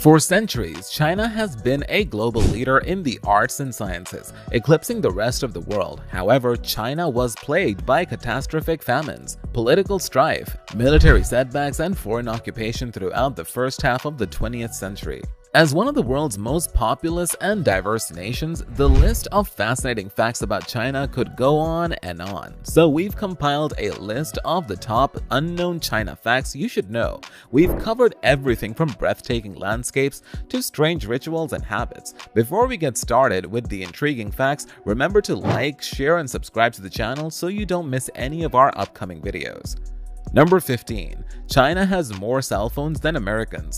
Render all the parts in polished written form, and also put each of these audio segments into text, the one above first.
For centuries, China has been a global leader in the arts and sciences, eclipsing the rest of the world. However, China was plagued by catastrophic famines, political strife, military setbacks, and foreign occupation throughout the first half of the 20th century. As one of the world's most populous and diverse nations, the list of fascinating facts about China could go on and on. So we've compiled a list of the top unknown China facts you should know. We've covered everything from breathtaking landscapes to strange rituals and habits. Before we get started with the intriguing facts, remember to like, share, and subscribe to the channel so you don't miss any of our upcoming videos. Number 15. China has more cell phones than Americans.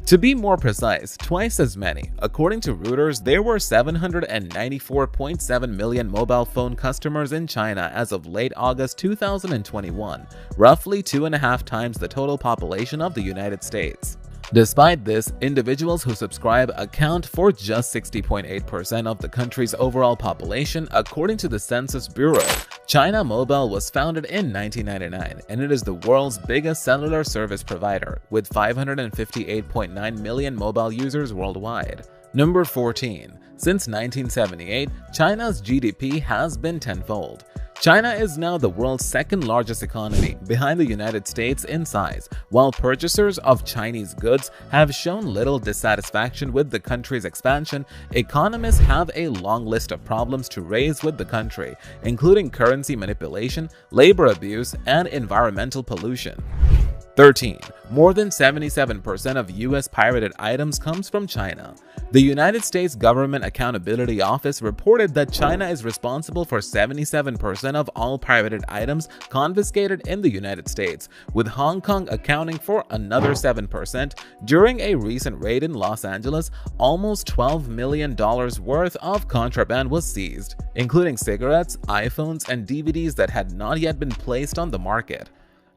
To be more precise, twice as many. According to Reuters, there were 794.7 million mobile phone customers in China as of late August 2021, roughly 2.5 times the total population of the United States. Despite this, individuals who subscribe account for just 60.8% of the country's overall population, according to the Census Bureau. China Mobile was founded in 1999, and it is the world's biggest cellular service provider, with 558.9 million mobile users worldwide. Number 14. Since 1978, China's GDP has been tenfold. China is now the world's second largest economy, behind the United States in size. While purchasers of Chinese goods have shown little dissatisfaction with the country's expansion, economists have a long list of problems to raise with the country, including currency manipulation, labor abuse, and environmental pollution. 13. More than 77% of U.S. pirated items comes from China. The United States Government Accountability Office reported that China is responsible for 77% of all pirated items confiscated in the United States, with Hong Kong accounting for another 7%. During a recent raid in Los Angeles, almost $12 million worth of contraband was seized, including cigarettes, iPhones, and DVDs that had not yet been placed on the market.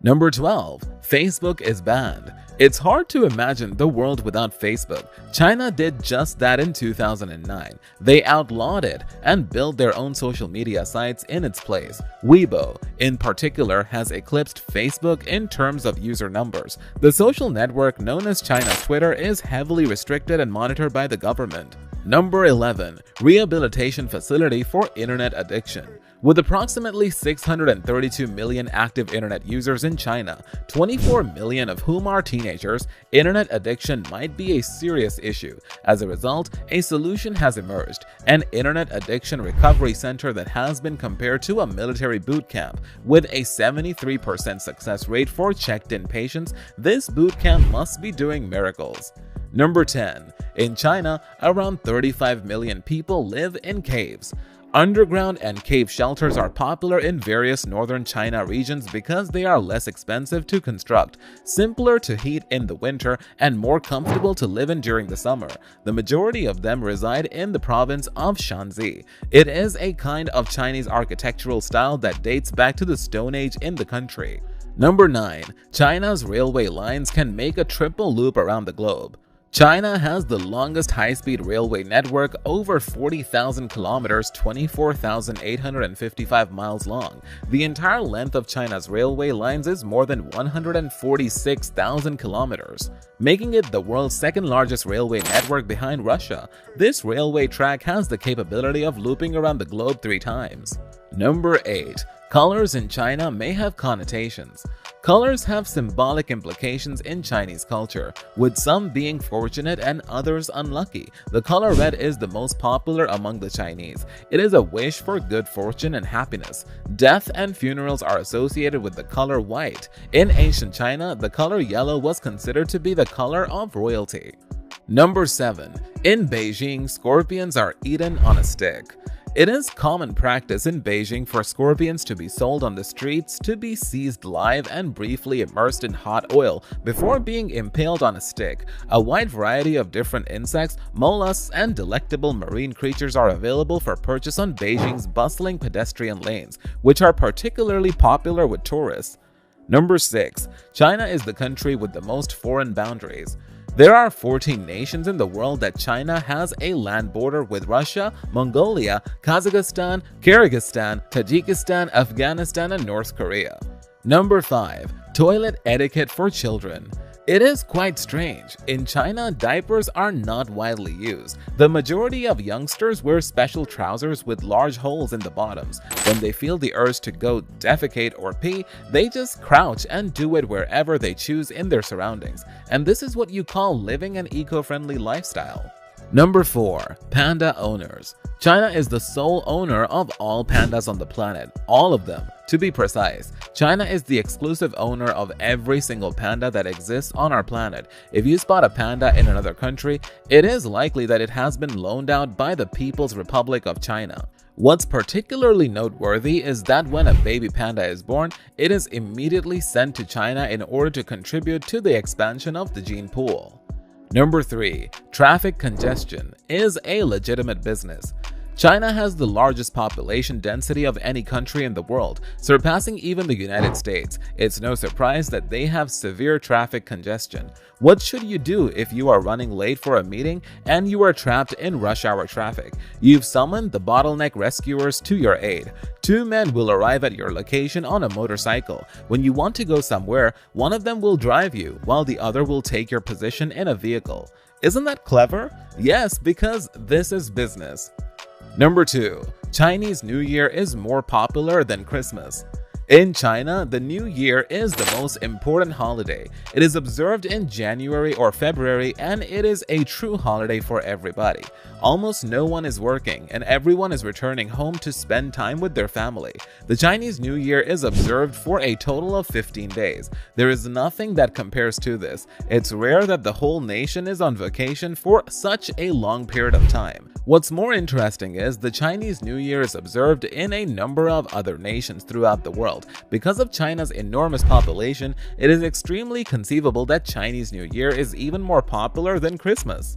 Number 12. Facebook is banned. It's hard to imagine the world without Facebook. China did just that in 2009. They outlawed it and built their own social media sites in its place. Weibo, in particular, has eclipsed Facebook in terms of user numbers. The social network known as China's Twitter is heavily restricted and monitored by the government. Number 11. Rehabilitation facility for internet addiction. With approximately 632 million active internet users in China, 24 million of whom are teenagers, internet addiction might be a serious issue. As a result, a solution has emerged, an internet addiction recovery center that has been compared to a military boot camp. With a 73% success rate for checked-in patients, this boot camp must be doing miracles. Number 10. In China, around 35 million people live in caves. Underground and cave shelters are popular in various northern China regions because they are less expensive to construct, simpler to heat in the winter, and more comfortable to live in during the summer. The majority of them reside in the province of Shanxi. It is a kind of Chinese architectural style that dates back to the Stone Age in the country. Number 9. China's railway lines can make a triple loop around the globe. China has the longest high-speed railway network, over 40,000 kilometers, 24,855 miles long. The entire length of China's railway lines is more than 146,000 kilometers, making it the world's second-largest railway network behind Russia. This railway track has the capability of looping around the globe 3 times. Number 8. Colors in China may have connotations. Colors have symbolic implications in Chinese culture, with some being fortunate and others unlucky. The color red is the most popular among the Chinese. It is a wish for good fortune and happiness. Death and funerals are associated with the color white. In ancient China, the color yellow was considered to be the color of royalty. Number 7. In Beijing, scorpions are eaten on a stick. It is common practice in Beijing for scorpions to be sold on the streets, to be seized live and briefly immersed in hot oil before being impaled on a stick. A wide variety of different insects, mollusks, and delectable marine creatures are available for purchase on Beijing's bustling pedestrian lanes, which are particularly popular with tourists. Number 6. China is the country with the most foreign boundaries. There are 14 nations in the world that China has a land border with: Russia, Mongolia, Kazakhstan, Kyrgyzstan, Tajikistan, Afghanistan, and North Korea. Number 5. Toilet etiquette for children. It is quite strange. In China, diapers are not widely used. The majority of youngsters wear special trousers with large holes in the bottoms. When they feel the urge to go defecate or pee, they just crouch and do it wherever they choose in their surroundings. And this is what you call living an eco-friendly lifestyle. Number 4. Panda owners. China is the sole owner of all pandas on the planet, all of them. To be precise, China is the exclusive owner of every single panda that exists on our planet. If you spot a panda in another country, it is likely that it has been loaned out by the People's Republic of China. What's particularly noteworthy is that when a baby panda is born, it is immediately sent to China in order to contribute to the expansion of the gene pool. Number 3. Traffic congestion is a legitimate business. China has the largest population density of any country in the world, surpassing even the United States. It's no surprise that they have severe traffic congestion. What should you do if you are running late for a meeting and you are trapped in rush hour traffic? You've summoned the bottleneck rescuers to your aid. 2 men will arrive at your location on a motorcycle. When you want to go somewhere, one of them will drive you, while the other will take your position in a vehicle. Isn't that clever? Yes, because this is business. Number 2. Chinese New Year is more popular than Christmas. In China, the New Year is the most important holiday. It is observed in January or February, and it is a true holiday for everybody. Almost no one is working, and everyone is returning home to spend time with their family. The Chinese New Year is observed for a total of 15 days. There is nothing that compares to this. It's rare that the whole nation is on vacation for such a long period of time. What's more interesting is the Chinese New Year is observed in a number of other nations throughout the world. Because of China's enormous population, it is extremely conceivable that Chinese New Year is even more popular than Christmas.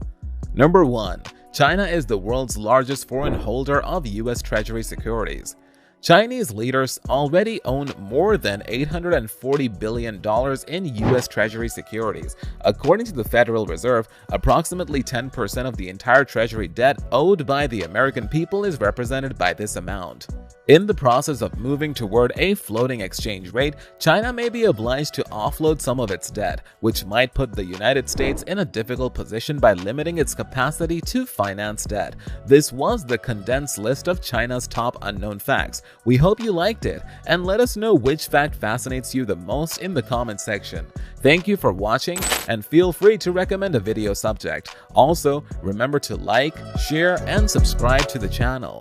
Number 1. China is the world's largest foreign holder of US Treasury securities. Chinese leaders already own more than $840 billion in US Treasury securities. According to the Federal Reserve, approximately 10% of the entire Treasury debt owed by the American people is represented by this amount. In the process of moving toward a floating exchange rate, China may be obliged to offload some of its debt, which might put the United States in a difficult position by limiting its capacity to finance debt. This was the condensed list of China's top unknown facts. We hope you liked it, and let us know which fact fascinates you the most in the comment section. Thank you for watching, and feel free to recommend a video subject. Also, remember to like, share, and subscribe to the channel.